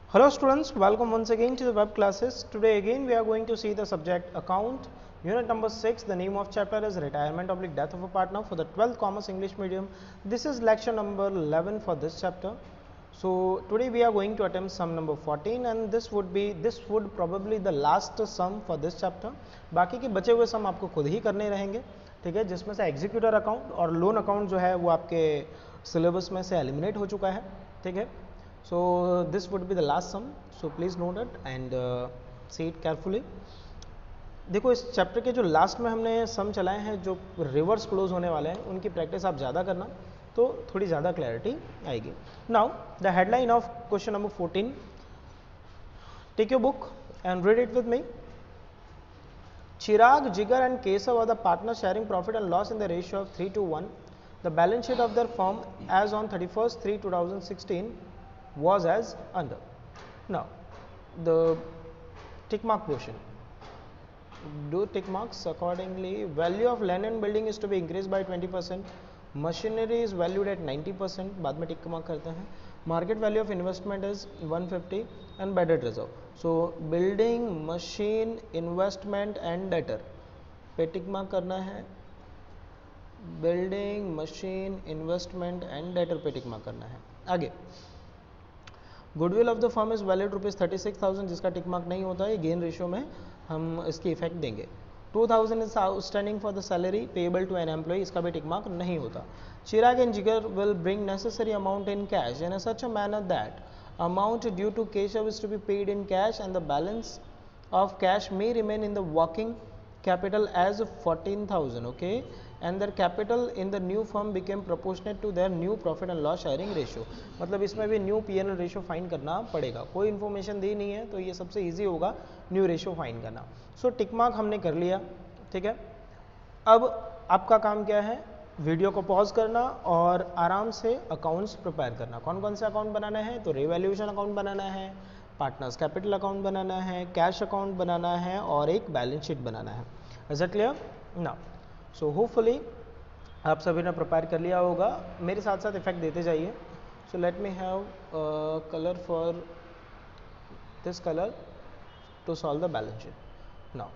Hello students, welcome once again to the web classes. Today again we are going to see the subject account, unit number 6. The name of chapter is retirement oblique death of a partner for the 12th commerce English medium. This is lecture number 11 for this chapter. So today we are going to attempt sum number 14 and this would probably the last sum for this chapter. बाकी के बचे हुए सम आपको खुद ही करने रहेंगे, ठीक है, जिसमें से एग्जीक्यूटर अकाउंट और लोन अकाउंट जो है वो आपके सिलेबस में से एलिमिनेट हो चुका है, ठीक है. So this would be the last sum, so please note it and see it carefully. देखो इस चैप्टर के जो लास्ट में हमने सम चलाए हैं जो रिवर्स क्लोज होने वाले हैं उनकी प्रैक्टिस आप ज़्यादा करना तो थोड़ी ज़्यादा क्लैरिटी आएगी. Now the headline of question number 14. Take your book and read it with me. Chirag, Jigar and Kesav are the partners sharing profit and loss in the ratio of 3:1. The balance sheet of their firm as on 31st/3/2016 was as under. Now the tick mark portion, do tick marks accordingly. Value of land and building is to be increased by 20%. Machinery is valued at 90%. बाद में tick mark करते हैं. Market value of investment is 150 and bad debt reserve. So building, machine, investment and debtor पे tick mark करना है. Building, machine, investment and debtor पे tick mark करना है. आगे goodwill of the firm is valid ₹36,000 जिसका टिक मार्क नहीं होता है, गेन रेशियो में हम इसकी इफेक्ट देंगे. 2,000 is outstanding for the salary payable to an employ, इसका भी टिक मार्क नहीं होता. Chirag and Jigar will bring necessary amount in cash in such a manner that amount due to Keshav is to be paid in cash and the balance of cash may remain in the working capital as 14,000. okay, and their capital in the new firm became proportionate to their new profit and loss sharing ratio. मतलब इसमें भी new P N L ratio find करना पड़ेगा. कोई information दी नहीं है तो ये सबसे इजी होगा न्यू रेशियो फाइंड करना. सो टिक मार्क हमने कर लिया, ठीक है. अब आपका काम क्या है, वीडियो को पॉज करना और आराम से अकाउंट्स प्रिपेयर करना. कौन कौन से अकाउंट बनाना है, तो रिवैल्यूएशन अकाउंट बनाना है, पार्टनर्स कैपिटल अकाउंट बनाना है, कैश अकाउंट बनाना है और एक बैलेंस शीट बनाना है. इज इट क्लियर ना? सो होपफुली आप सभी ने प्रिपेयर कर लिया होगा. मेरे साथ साथ इफेक्ट देते जाइए. So let me have colour for this colour to solve the balance sheet. Now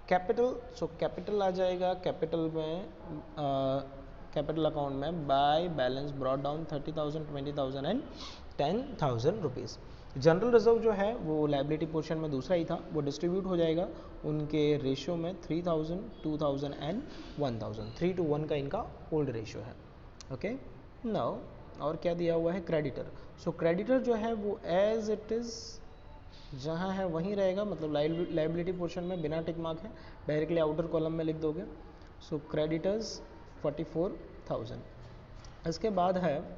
capital, so capital आ जाएगा. कैपिटल में कैपिटल अकाउंट में by balance brought down 30,000, 20,000 and 10,000 rupees. General reserve जो है वो लाइबिलिटी पोर्शन में दूसरा ही था, वो डिस्ट्रीब्यूट हो जाएगा उनके रेशियो में 3,000, 2,000 एंड 1,000. 3:1 का इनका ओल्ड रेशियो है. ओके नाउ और क्या दिया हुआ है, क्रेडिटर. सो क्रेडिटर जो है वो एज इट इज़ जहाँ है वहीं रहेगा, मतलब लाइबिलिटी पोर्शन में बिना टिक मार्क है, डायरेक्टली आउटर कॉलम में लिख दोगे. So creditors 44,000. इसके बाद है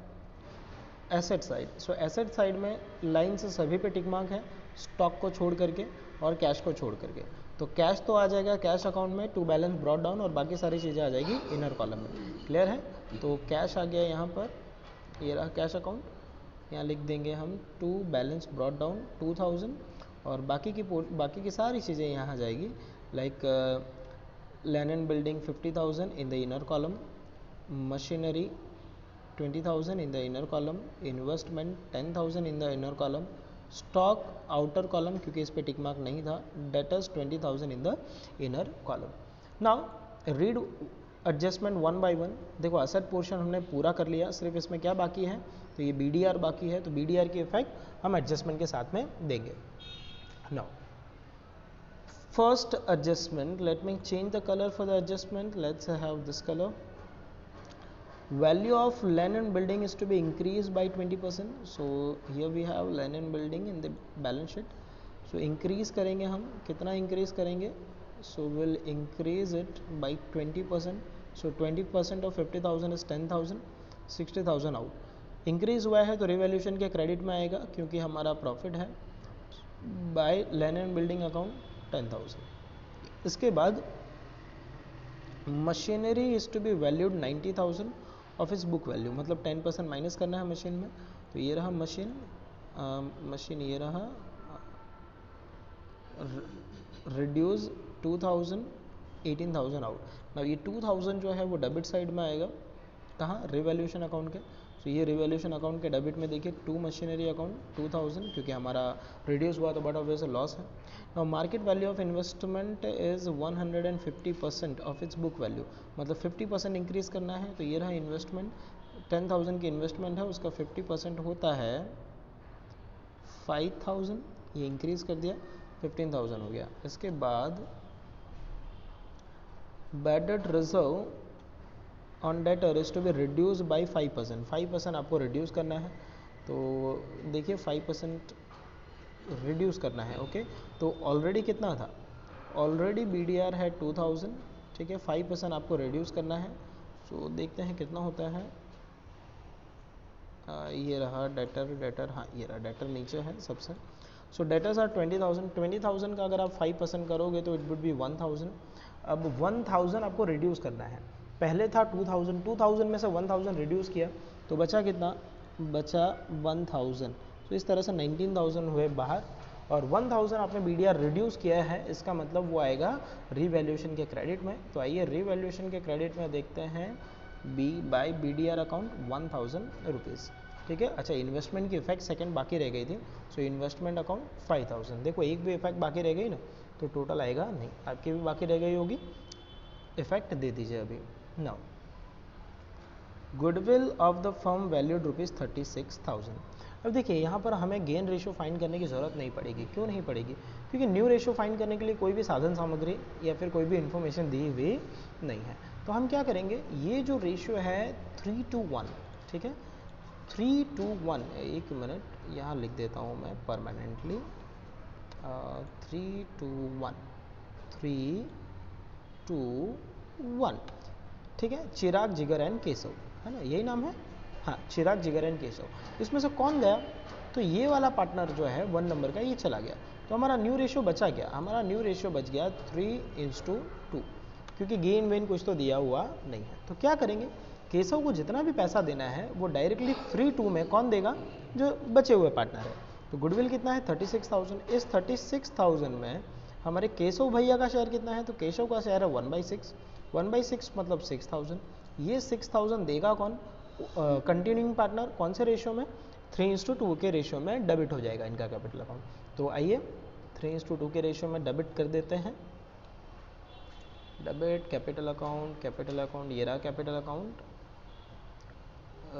एसेट साइड. सो एसेट साइड में लाइन से सभी पे टिक मार्क है, स्टॉक को छोड़ करके और कैश को छोड़ करके. तो कैश तो आ जाएगा कैश अकाउंट में टू बैलेंस ब्रॉट डाउन और बाकी सारी चीज़ें आ जाएगी इनर कॉलम में. क्लियर है? तो कैश आ गया यहाँ पर, ये रहा कैश अकाउंट. यहाँ लिख देंगे हम टू बैलेंस ब्रॉट डाउन 2,000 और बाकी की सारी चीज़ें यहाँ आ जाएगी. Like land and building 50,000 in the inner column, machinery 20,000 in the inner column, investment 10,000 in the inner column, stock outer column क्योंकि इस पे टिक मार्क नहीं था, debtors 20,000 in the inner column. Now read adjustment one by one. देखो asset portion हमने पूरा कर लिया, सिर्फ इसमें क्या बाकी है, तो ये BDR बाकी है. तो BDR की इफेक्ट हम एडजस्टमेंट के साथ में देंगे. Now first adjustment, let me change the color for the adjustment. Let's have this color. Value of land and building is to be increased by 20%. So here we have land and building in the balance sheet. So increase करेंगे हम, कितना increase करेंगे, so we'll increase it by 20%. So 20% of 50,000 is 10,000, 60,000 out. increase हुआ है तो revaluation के credit में आएगा क्योंकि हमारा प्रॉफिट है. By land and building account 10,000. इसके बाद machinery is to be valued 90,000 of इस बुक वैल्यू, मतलब 10% माइनस करना है मशीन में. तो ये रहा मशीन, ये रहा रिड्यूस 2,000, 18,000 आउट. ना ये 2,000 जो है वो डेबिट साइड में आएगा, कहाँ, रिवैल्यूएशन अकाउंट के. तो ये रिवैल्यूएशन अकाउंट के डेबिट में देखिए टू मशीनरी अकाउंट 2000 क्योंकि हमारा रिड्यूस हुआ तो बट ऑब्वियसली लॉस है। Now market value of investment is 150% of its book value, मतलब 50% इंक्रीज करना है। तो ये रहा इन्वेस्टमेंट, 10,000 की इन्वेस्टमेंट है, उसका 50% होता है 5,000, ये इंक्रीज कर दिया 15,000 हो गया। इसके बाद bad debt reserve on debtor is to be reduce by 5%, 5% आपको रिड्यूस करना है। तो देखिए 5% रिड्यूस करना है, ओके। तो ऑलरेडी कितना था, ऑलरेडी BDR है 2000, ठीक है, 5% आपको रिड्यूस करना है। तो देखते हैं कितना होता है। ये रहा डेटर, हाँ ये रहा डेटर नीचे है सबसे। सो डेटर्स आर 20,000, 20,000 का अगर आप 5% करोगे तो इट वुड बी 1,000। अब 1,000 आपको रिड्यूस करना है, पहले था 2000, 2000 में से 1000 रिड्यूस किया तो बचा कितना, बचा 1000। तो इस तरह से 19,000 हुए बाहर, और 1000 आपने BDR रिड्यूस किया है, इसका मतलब वो आएगा रीवैल्यूएशन के क्रेडिट में। तो आइए रीवैल्यूएशन के क्रेडिट में देखते हैं B by BDR account 1000 rupees, ठीक है। अच्छा, इन्वेस्टमेंट की इफेक्ट सेकंड बाकी रह गई थी, सो इन्वेस्टमेंट अकाउंट 5000। देखो एक भी इफेक्ट बाकी रह गई ना तो टोटल आएगा नहीं, आपकी भी बाकी रह गई होगी, इफेक्ट दे दीजिए अभी। Now goodwill of the firm valued ₹36,000। अब देखिए यहाँ पर हमें गेन रेशियो फाइंड करने की ज़रूरत नहीं पड़ेगी। क्यों नहीं पड़ेगी, क्योंकि न्यू रेशियो फाइंड करने के लिए कोई भी साधन सामग्री या फिर कोई भी इन्फॉर्मेशन दी हुई नहीं है। तो हम क्या करेंगे, ये जो रेशियो है 3:1, ठीक है, 3:1, एक मिनट यहाँ लिख देता हूँ मैं परमानेंटली, 3:1, 3:1, ठीक है। चिराग, जिगर एंड केशव, है ना, यही नाम है, हाँ चिराग, जिगर एंड केशव। इसमें से कौन गया, तो ये वाला पार्टनर जो है 1 नंबर का ये चला गया। तो हमारा न्यू रेशियो बचा गया, हमारा न्यू रेशियो बच गया 3:2, क्योंकि गेन वेन कुछ तो दिया हुआ नहीं है। तो क्या करेंगे, केशव को जितना भी पैसा देना है वो डायरेक्टली 3:2 में कौन देगा, जो बचे हुए पार्टनर है। तो गुडविल कितना है 36,000, इस 36,000 में हमारे केशव भैया का शेयर कितना है, तो केशव का शेयर है 1/6, 1/6 मतलब 6,000। ये 6,000 देगा कौन, कंटिन्यूइंग पार्टनर, कौन से रेशियो में, 3:2 के रेशियो में डेबिट हो जाएगा इनका कैपिटल अकाउंट। तो आइए 3:2 के रेशियो में डेबिट कर देते हैं, डेबिट कैपिटल अकाउंट, ये रहा कैपिटल अकाउंट,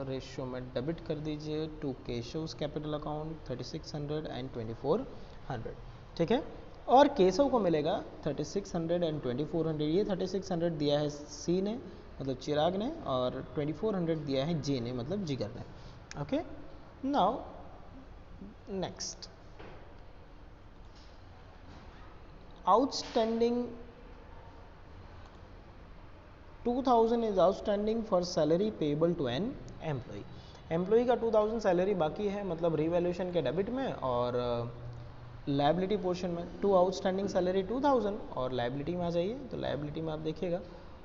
रेशियो में डेबिट कर दीजिए टू केशव्स कैपिटल अकाउंट 3600 एंड 2400, ठीक है। और केशव को मिलेगा 3600 एंड 2400, ये 3600 दिया है सी ने मतलब चिराग ने, और 2400 दिया है जे ने मतलब जिगर ने, okay. Now next, outstanding 2000 is outstanding for salary payable to an employee. Employee का 2000 सैलरी बाकी है, मतलब रिवैल्यूएशन के डेबिट में और लायबिलिटी पोर्शन में। टू आउटस्टैंडिंग सैलरी 2000 और लायबिलिटी में आ जाइए, तो लायबिलिटी में आप देखिएगा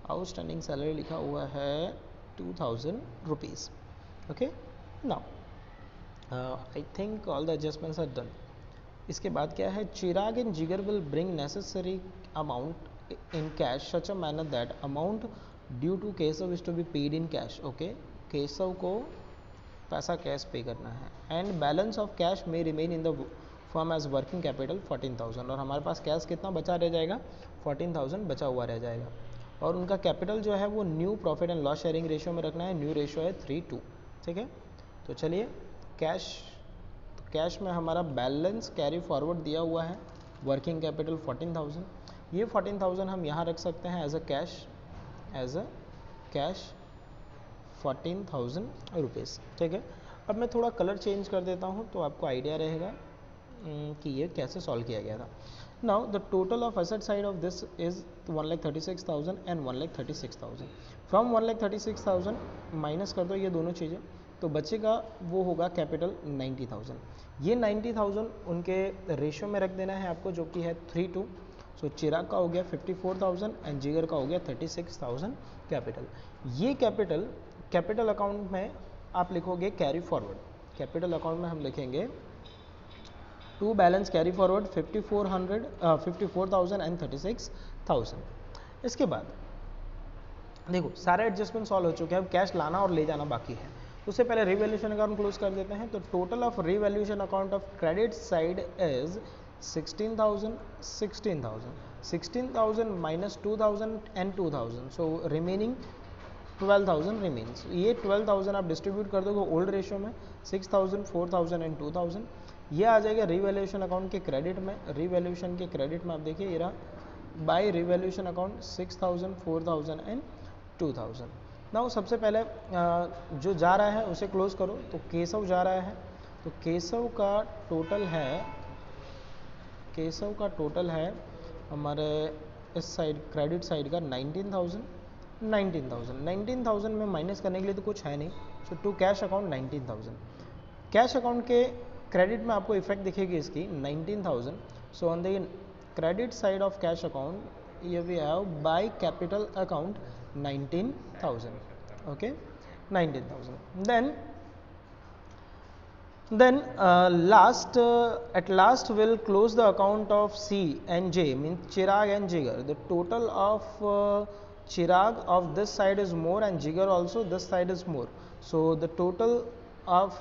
आउटस्टैंडिंग सैलरी लिखा हुआ है 2000 rupees, okay. Now I think all the adjustments are done. इसके बाद क्या है, Chirag and Jigar will bring necessary amount in cash such a manner that amount due to Keshav is to be paid in cash, okay. Keshav को पैसा cash पे करना है, and balance of cash may remain in the firm as working capital 14,000, और हमारे पास cash कितना बचा रह जाएगा, 14,000 बचा हुआ रह जाएगा। और उनका कैपिटल जो है वो new profit and loss sharing ratio में रखना है, न्यू रेशियो है 3:2, ठीक है। तो चलिए कैश में हमारा बैलेंस कैरी फॉरवर्ड दिया हुआ है, वर्किंग कैपिटल 14,000, ये 14,000 हम यहाँ रख सकते हैं एज अ कैश 14,000 रुपीज़, ठीक है। अब मैं थोड़ा कलर चेंज कर देता हूँ तो आपको आइडिया रहेगा कि ये कैसे सॉल्व किया गया था। Now the total of asset side of this is 1,36,000 and 1,36,000। From 1,36,000 minus कर दो ये दोनों चीज़ें, तो बचेगा वो होगा कैपिटल 90,000। ये 90,000 उनके रेशियो में रख देना है आपको, जो कि है 3:2। सो चिराग का हो गया 54,000 एंड जिगर का हो गया 36,000 कैपिटल। ये कैपिटल अकाउंट में आप लिखोगे कैरी फॉरवर्ड, कैपिटल अकाउंट में हम लिखेंगे to balance carry forward 54,000 and 36,000। इसके बाद देखो सारे एडजस्टमेंट सॉल्व हो चुके हैं, अब कैश लाना और ले जाना बाकी है। उससे पहले रिवैल्यूएशन अकाउंट क्लोज कर देते हैं। तो total of revaluation account of credit side is 16,000 minus 2,000 and 2,000, so remaining 12,000 remains. ये 12,000 आप डिस्ट्रीब्यूट कर दोगे ओल्ड रेशियो में 6,000, 4,000 एंड 2,000। ये आ जाएगा रिवैल्यूएशन अकाउंट के क्रेडिट में। रिवैल्यूएशन के क्रेडिट में आप देखिए ये रहा by revaluation account 6,000, 4,000 and 2,000। Now सबसे पहले जो जा रहा है उसे क्लोज करो। तो केशव जा रहा है, तो केशव का टोटल है हमारे इस साइड क्रेडिट साइड का 19,000 में माइनस करने के लिए तो कुछ है नहीं, so to cash account 19,000। Cash account के क्रेडिट में आपको इफेक्ट दिखेगी इसकी 19,000। So on the credit side of cash account here we have by capital account 19,000, okay, 19,000. Then at last we'll close the account of C and J, means Chirag and Jigar. The total of Chirag of this side is more and Jigar also this side is more, so the total of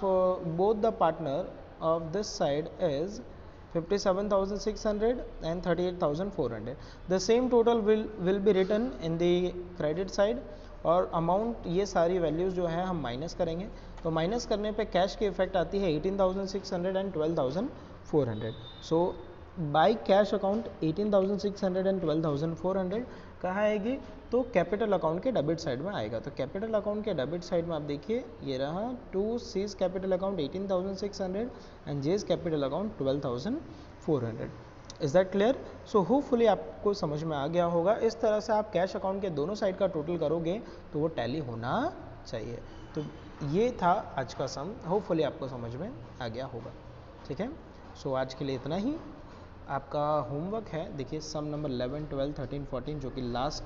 both the partner of this side is 57,600 and 38,400. The same total will be written in the credit side और amount ये सारी values जो है हम minus करेंगे। तो minus करने पे कैश की इफेक्ट आती है 18,600 and 12,400। So by cash account 18,600 and 12,400 कहाँ आएगी? तो कैपिटल अकाउंट के डेबिट साइड में आएगा। तो कैपिटल अकाउंट के डेबिट साइड में आप देखिए ये रहा to C's capital account 18,600 and J's capital account 12,400। Is that clear? So hopefully आपको समझ में आ गया होगा। इस तरह से आप कैश अकाउंट के दोनों साइड का टोटल करोगे तो वो टैली होना चाहिए। तो ये था आज का सम, होपफुली आपको समझ में आ गया होगा। ठीक है, सो आज के लिए इतना ही। आपका होमवर्क है, देखिए सम नंबर 11, 12, 13, 14 जो कि लास्ट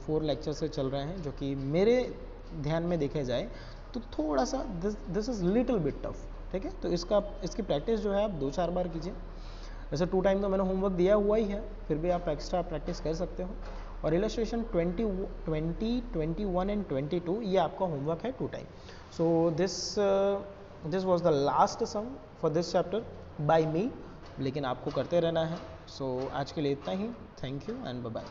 4 लेक्चर से चल रहे हैं, जो कि मेरे ध्यान में देखे जाए तो थोड़ा सा this is little bit tough. ठीक है, तो इसकी प्रैक्टिस जो है आप 2-4 बार कीजिए। वैसे 2 टाइम तो मैंने होमवर्क दिया हुआ ही है, फिर भी आप एक्स्ट्रा प्रैक्टिस कर सकते हो। और इलस्ट्रेशन 20, 21 एंड 22 ये आपका होमवर्क है 2 time. So this was the last sum for this chapter by me, लेकिन आपको करते रहना है। सो आज के लिए इतना ही। Thank you and bye bye.